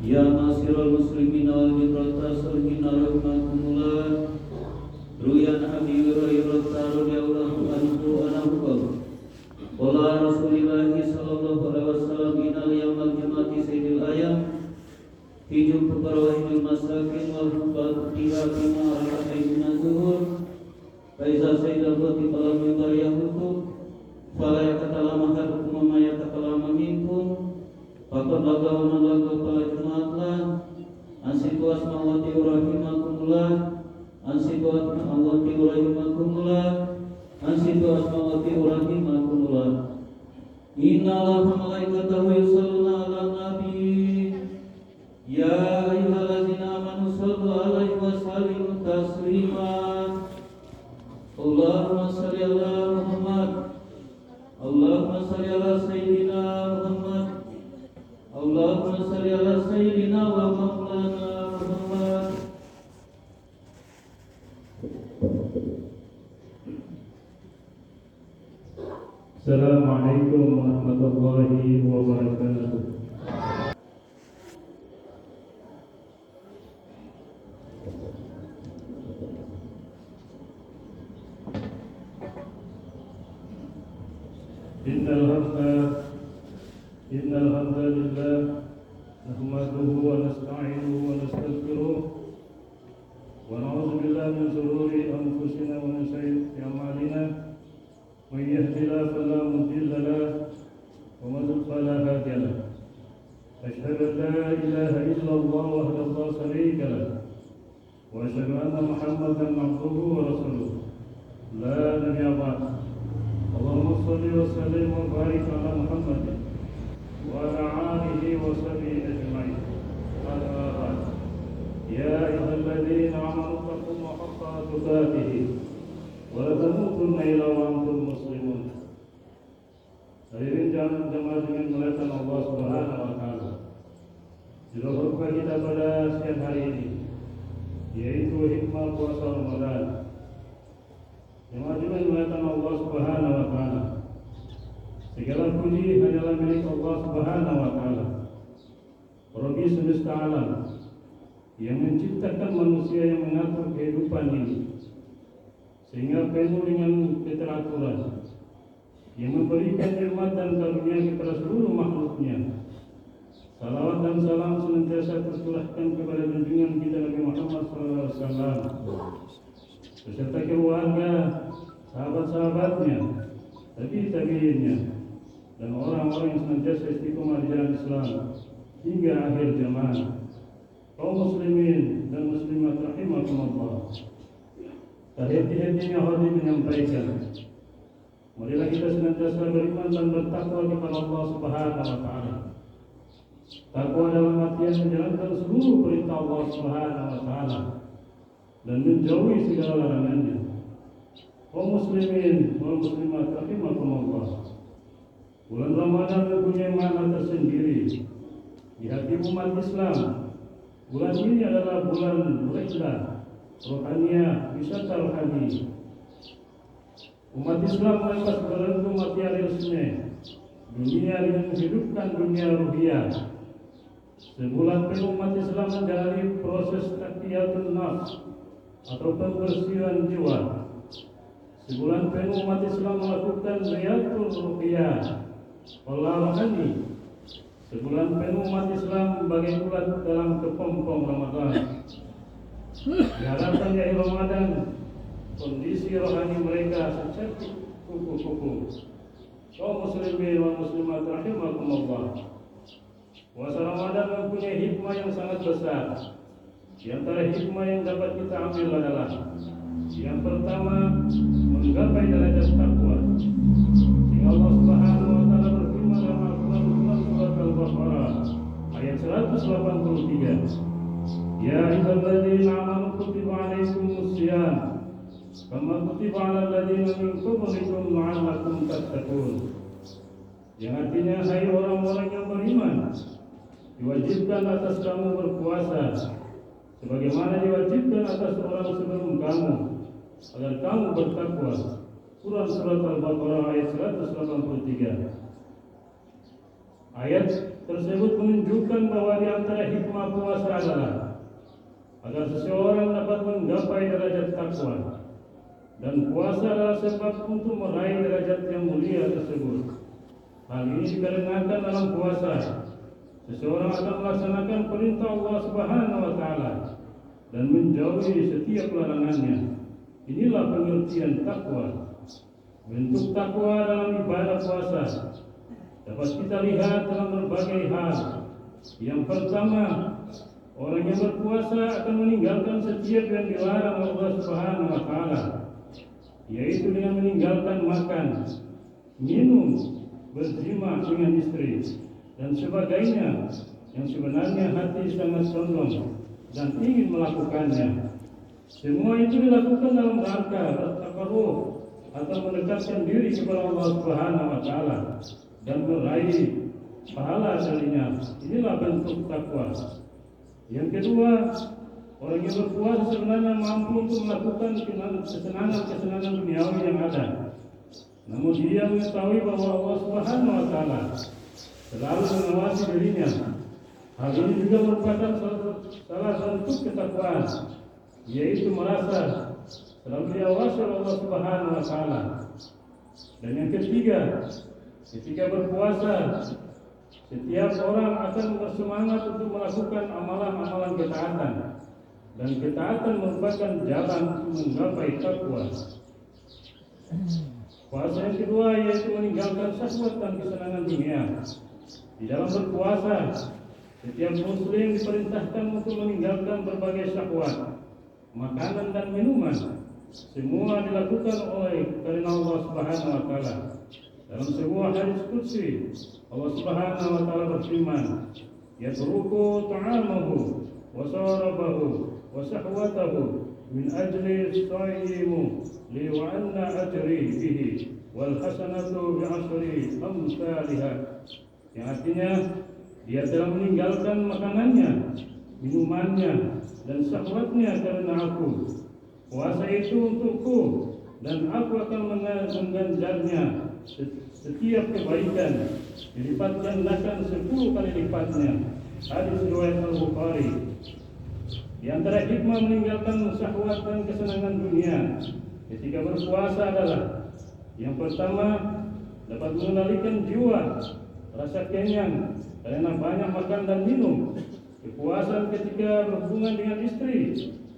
Ya masiral muslimin wal jibrata sarjina rahmatullah. Ruyan Abi Hurairah radhiyallahu anhu qala Rasulullah sallallahu alaihi wasallam inal yawmal jumati sayyidil ayam hijul fuqara'il masakin wal fuqara bima raka'in zuhur fa iza sayyidul qati falam yughayyihu fala yatakallam ahadukum ma yatakallam minkum faqad lagaw man lagaw fala jumatlah ansitu asma'ati rahimakumullah ansitu asma'ati rahimakumullah ansitu asma'ati rahimakumullah innallaha malaikatahu yusholluna 'alan nabi ya ayyuhallazina amanu shallu 'alaihi wa sallimu taslima Allahumma shalli 'ala Muhammad Allahumma shalli 'ala sayyidina Muhammad Allahumma shalli 'ala sayyidina wa maulana Muhammad. Assalamualaikum warahmatullahi wabarakatuh. Innal hamdalillah nahmaduhu wa nasta'inuhu wa nastaghfiruh wa na'udzu billahi min shururi anfusina wa min sayyiati a'malina. من يهد الله فلا مضل له ومن يضلل فلا هادي له أشهد أن لا إله إلا الله وحده لا شريك له وأشهد أن محمدا عبده ورسوله لا نبي بعده اللهم صل وسلم وبارك على محمد وعلى آله وصحبه أجمعين أما بعد يا أيها الذين آمنوا اتقوا الله حق تقاته ولا تموتن إلا وأنتم muslimun. Hadirin jamaah dengan melihat Allah Subhanahu wa taala. Dirohkan kita pada siang hari ini yaitu hikmah puasa Ramadan. Jamaah dengan melihat Allah Subhanahu wa taala. Segala puji hanyalah milik Allah Subhanahu wa taala. Rabbi semesta alam yang menciptakan manusia yang mengatur kehidupan ini sehingga penuh dengan keteraturan, yang memberikan nikmat dan karunia kepada seluruh makhluknya. Salawat dan salam senantiasa tercurahkan kepada junjungan kita Nabi Muhammad SAW beserta keluarga, sahabat-sahabatnya, tabi'innya, dan orang-orang yang senantiasa istiqomah di jalan Islam hingga akhir zaman. Kaum muslimin dan muslimat rahimakumullah. Hati-hatinya hadir menyampaikan, marilah kita senantiasa beriman dan bertakwa kepada Allah Subhanahu wa taala. Takwa dalam artian menjalankan seluruh perintah Allah Subhanahu wa taala dan menjauhi segala larangannya. Kaum muslimin, kaum muslimat rahimakumullah. Bulan Ramadan mempunyai makna tersendiri di hati umat Islam. Bulan ini adalah bulan rihlah rohaniah, wisata rohani. Umat Islam melepas belenggu materialisme dunia dengan menghidupkan dunia ruhiyah. Sebulan penuh umat Islam menjalani proses taqiyatun nafs atau pembersihan jiwa. Sebulan penuh umat Islam melakukan riyatul ruhiyah, olah rohani. Sebulan penuh umat Islam bagai ulat dalam kepompong Ramadan. Diharapkan dari Ramadan kondisi rohani mereka seperti kuku-kuku. Kaum muslimin wa muslimat rahimakumullah. Puasa Ramadan mempunyai hikmah yang sangat besar. Di antara hikmah yang dapat kita ambil adalah yang pertama, menggapai derajat takwa. Sehingga Allah Subhanahu wa taala berfirman dalam Al-Qur'an surat Al-Baqarah ayat 183. Ya ayyuhalladzina amanu kutiba 'alaikumus shiyam kama kutiba 'alal ladzina min qablikum la'allakum tattaqun. Yang artinya, hai orang-orang yang beriman, diwajibkan atas kamu berpuasa sebagaimana diwajibkan atas orang sebelum kamu agar kamu bertakwa. Surah Al-Baqarah ayat 183. Ayat tersebut menunjukkan bahwa di antara hikmah seseorang dapat menggapai derajat takwa, dan puasa adalah sebab untuk meraih derajat yang mulia tersebut. Hal ini dikarenakan dalam puasa seseorang akan melaksanakan perintah Allah Subhanahu wa taala dan menjauhi setiap larangannya. Inilah pengertian takwa. Bentuk takwa dalam ibadah puasa dapat kita lihat dalam berbagai hal. Yang pertama, orang yang berpuasa akan meninggalkan setiap yang dilarang Allah Subhanahu wa taala, yaitu dengan meninggalkan makan, minum, berjima dengan istri dan sebagainya yang sebenarnya hati sangat condong dan ingin melakukannya. Semua itu dilakukan dalam rangka bertakarruf atau mendekatkan diri kepada Allah Subhanahu wa taala dan meraih pahala darinya. Inilah bentuk takwa. Yang kedua, orang yang berpuasa sebenarnya mampu untuk melakukan kesenangan-kesenangan duniawi yang ada. Namun dia mengetahui bahwa Allah Subhanahu wa taala selalu mengawasi dirinya. Hal ini juga merupakan salah bentuk ketakwaan, yaitu merasa selalu diawasi oleh Allah Subhanahu wa taala. Dan yang ketiga, ketika berpuasa, setiap orang akan bersemangat untuk melakukan amalan-amalan ketaatan, dan ketaatan merupakan jalan untuk menggapai takwa. Puasa yang kedua yaitu meninggalkan syahwat dan kesenangan dunia. Di dalam berpuasa, setiap muslim diperintahkan untuk meninggalkan berbagai syahwat, makanan dan minuman. Semua dilakukan oleh karena Allah Subhanahu wa taala. Dalam sebuah hadis qudsi, Allah Subhanahu wa taala berfirman, "Yatruku ta'amahu wa sharabahu wa shahwatahu min ajli as-saimu li wa anna ajri bihi wal hasanatu bi ashri amsalha." Yang artinya dia telah meninggalkan makanannya, minumannya dan syahwatnya karena aku. Puasa itu untukku dan aku akan mengganjarnya setiap kebaikan, dilipat gandakan 10 kali lipatnya. Hadis riwayat Al-Bukhari. Di antara hikmah meninggalkan syahwat dan kesenangan dunia ketika berpuasa adalah yang pertama, dapat mengendalikan jiwa, rasa kenyang karena banyak makan dan minum. Kepuasan ketika berhubungan dengan istri,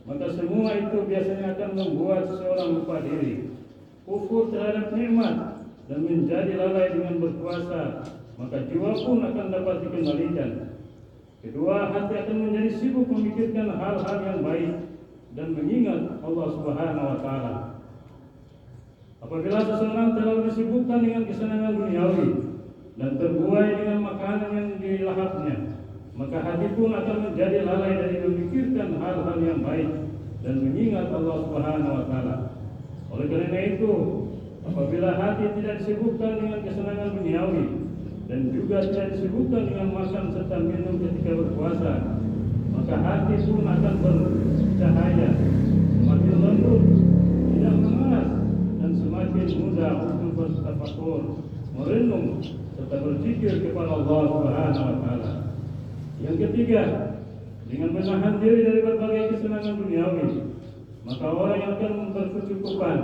maka semua itu biasanya akan membuat seseorang lupa diri, kufur terhadap nikmat, dan menjadi lalai dengan berpuasa, maka jiwa pun akan dapat dikendalikan. Kedua, hati akan menjadi sibuk memikirkan hal-hal yang baik dan mengingat Allah Subhanahu wa taala. Apabila seseorang terlalu disibukkan dengan kesenangan duniawi dan terbuai dengan makanan yang dilahapnya, maka hati pun akan menjadi lalai dari memikirkan hal-hal yang baik dan mengingat Allah Subhanahu wa taala. Oleh karena itu, apabila hati tidak disibukkan dengan kesenangan duniawi dan juga tidak disibukkan dengan makan serta minum ketika berpuasa, maka hati pun akan bercahaya, semakin lembut, tidak mengeras, dan semakin mudah untuk bertafakur, merenung serta berzikir kepada Allah Subhanahu wa taala. Yang ketiga, dengan menahan diri dari berbagai kesenangan duniawi, maka orang yang akan berkecukupan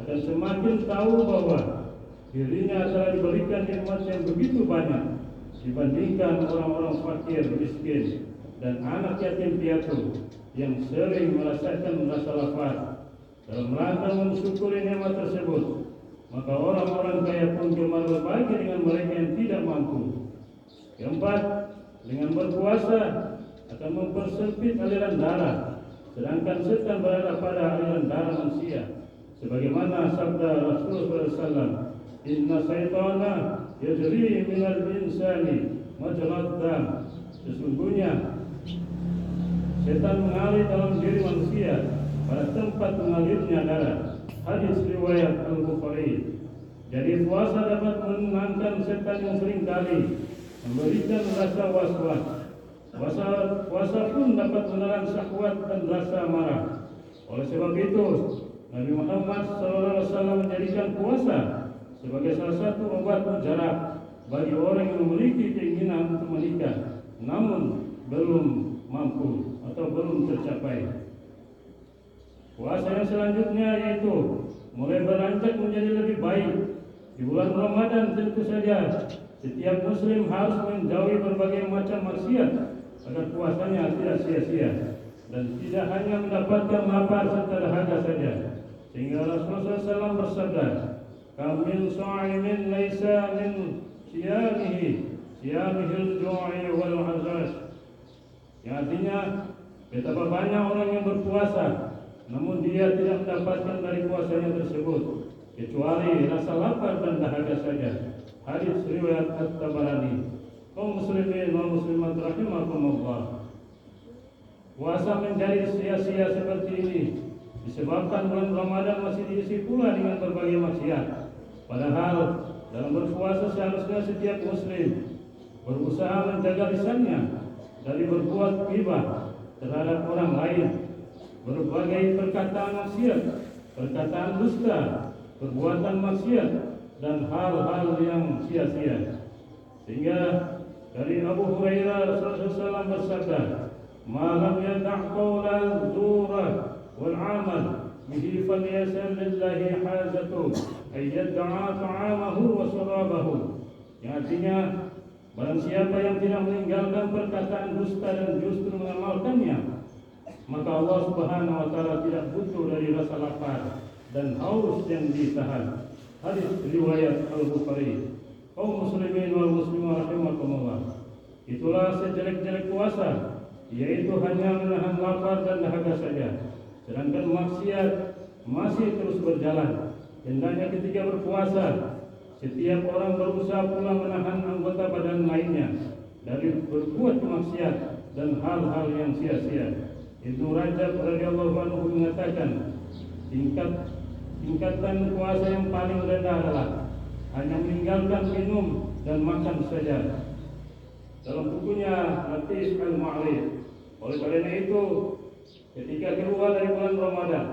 akan semakin tahu bahwa dirinya telah diberikan nikmat yang begitu banyak dibandingkan orang-orang fakir, miskin, dan anak yatim piatu yang sering merasakan rasa lapar. Dalam rangka mensyukuri nikmat tersebut, maka orang-orang kaya pun gemar berbagi dengan mereka yang tidak mampu. Keempat, dengan berpuasa akan mempersempit aliran darah, sedangkan setan berada pada aliran darah manusia. Sebagaimana sabda Rasulullah SAW, "Inna syaitana yajri minal insani majrad dam." Sesungguhnya setan mengalir dalam diri manusia pada tempat mengalirnya darah. Hadis riwayat Al-Bukhari. Jadi puasa dapat menenangkan setan yang seringkali memberikan rasa was-was. Puasa pun dapat menelan syahwat dan rasa marah. Oleh sebab itu, Nabi Muhammad SAW menjadikan puasa sebagai salah satu obat mujarab bagi orang yang memiliki keinginan untuk menikah, namun belum mampu atau belum tercapai. Puasa yang selanjutnya yaitu mulai beranjak menjadi lebih baik. Di bulan Ramadan tentu saja setiap muslim harus menjauhi berbagai macam maksiat agar puasanya tidak sia-sia dan tidak hanya mendapatkan lapar serta dahaga saja. Sehingga Rasulullah SAW bersabda, "Kam min sha'imin laisa min siyamihil ju'i wal 'azash." Yang artinya betapa banyak orang yang berpuasa namun dia tidak mendapatkan dari puasanya tersebut kecuali rasa lapar dan dahaga saja. Hadis riwayat At-Tabarani. Kaum muslimin wal muslimat rahimakumullah. Puasa menjadi sia-sia seperti ini disebabkan bulan Ramadan masih diisi pula dengan berbagai maksiat. Padahal dalam berpuasa seharusnya setiap muslim berusaha menjaga lisannya dari berbuat ghibah terhadap orang lain, berbagai perkataan maksiat, perkataan dusta, perbuatan maksiat, dan hal-hal yang sia-sia. Sehingga dari Abu Hurairah Rasulullah SAW bersabda, "Malam yada' qawla zura wal amal bihi falyasal lillahi hajatu ay yad'a ta'amahu wa surabahu." Yang artinya, barang siapa yang tidak meninggalkan perkataan dusta dan justru mengamalkannya, maka Allah Subhanahu wa taala tidak butuh dari rasa lapar dan haus yang ditahan. Hadis riwayat Al-Bukhari. Kaum muslimin wal muslimat rahimakumullah. Itulah sejelek-jelek puasa, yaitu hanya menahan lapar dan dahaga saja. Sedangkan maksiat masih terus berjalan. Hendaknya ketika berpuasa, setiap orang berusaha pula menahan anggota badan lainnya dari berbuat maksiat dan hal-hal yang sia-sia. Ibnu Rajab radhiyallahu anhu mengatakan, tingkatan puasa yang paling rendah adalah hanya meninggalkan minum dan makan saja. Dalam bukunya Latif Al-Ma'rif. Oleh karena itu, ketika keluar dari bulan Ramadan,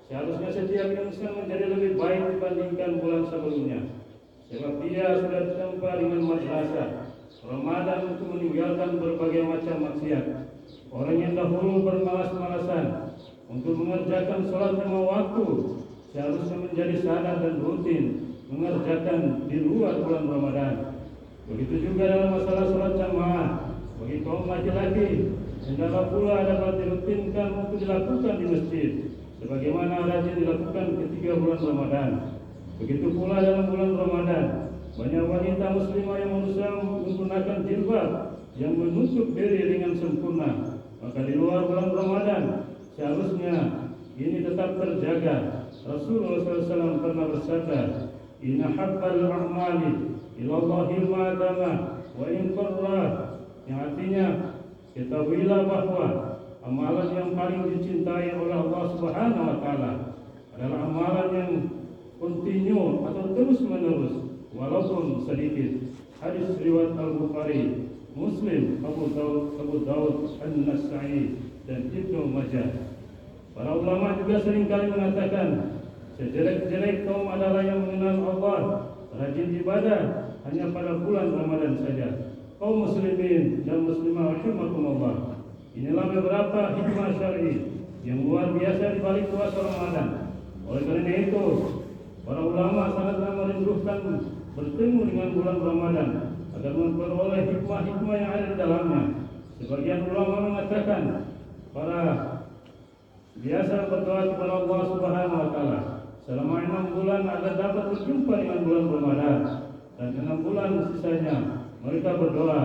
seharusnya setiap insan menjadi lebih baik dibandingkan bulan sebelumnya. Sebab dia sudah ditempa dengan madrasah Ramadan untuk meninggalkan berbagai macam maksiat. Orang yang dahulu bermalas-malasan untuk mengerjakan sholat lima waktu seharusnya menjadi sadar dan rutin mengerjakan di luar bulan Ramadan. Begitu juga dalam masalah sholat jamaah bagi kaum laki-laki, hendaklah pula dapat dirutinkan untuk dilakukan di masjid, sebagaimana rajin dilakukan ketika bulan Ramadan. Begitu pula dalam bulan Ramadan, banyak wanita muslimah yang berusaha menggunakan jilbab yang menutup diri dengan sempurna. Maka di luar bulan Ramadan seharusnya ini tetap terjaga. Rasulullah SAW pernah bersabda, "Inna habbal a'mali ilallahil ma'adama wa in qarra." Yang artinya, ketahuilah bahwa amalan yang paling dicintai oleh Allah Subhanahu wa taala adalah amalan yang kontinu atau terus-menerus walaupun sedikit. Hadis riwayat Al-Bukhari, Muslim, Abu Daud, An-Nasa'i, dan Ibnu Majah. Para ulama juga seringkali mengatakan, sejelek-jelek kaum adalah yang mengenal Allah, rajin ibadah hanya pada bulan Ramadan saja. Kaum muslimin dan muslimah rahimakumullah. Inilah beberapa hikmah syar'i yang luar biasa di balik puasa Ramadan. Oleh karena itu, para ulama sangatlah merindukan bertemu dengan bulan Ramadan agar memperoleh hikmah-hikmah yang ada di dalamnya. Sebagian ulama mengatakan para biasa berdoa kepada Allah Subhanahu wa taala selama 6 bulan agar dapat berjumpa dengan bulan Ramadan, dan 6 bulan sisanya mereka berdoa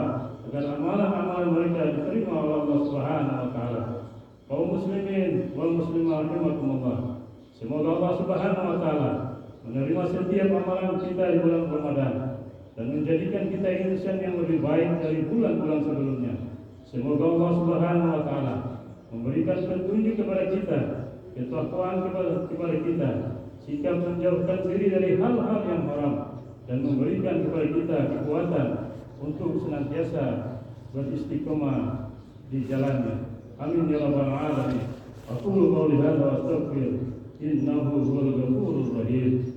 agar amalan-amalan mereka diterima oleh Allah Subhanahu wa taala. Kaum muslimin wal muslimat rahimakumullah. Semoga Allah Subhanahu wa taala menerima setiap amalan kita di bulan Ramadan dan menjadikan kita insan yang lebih baik dari bulan-bulan sebelumnya. Semoga Allah Subhanahu wa taala memberikan petunjuk kepada kita, ketakwaan kepada kita, sikap menjauhkan diri dari hal-hal yang haram, dan memberikan kepada kita kekuatan untuk senantiasa beristiqomah di jalannya. Amin ya rabbal alamin. Aqulu qawli hadza wa astaghfir innahu huwal ghafurur rahim.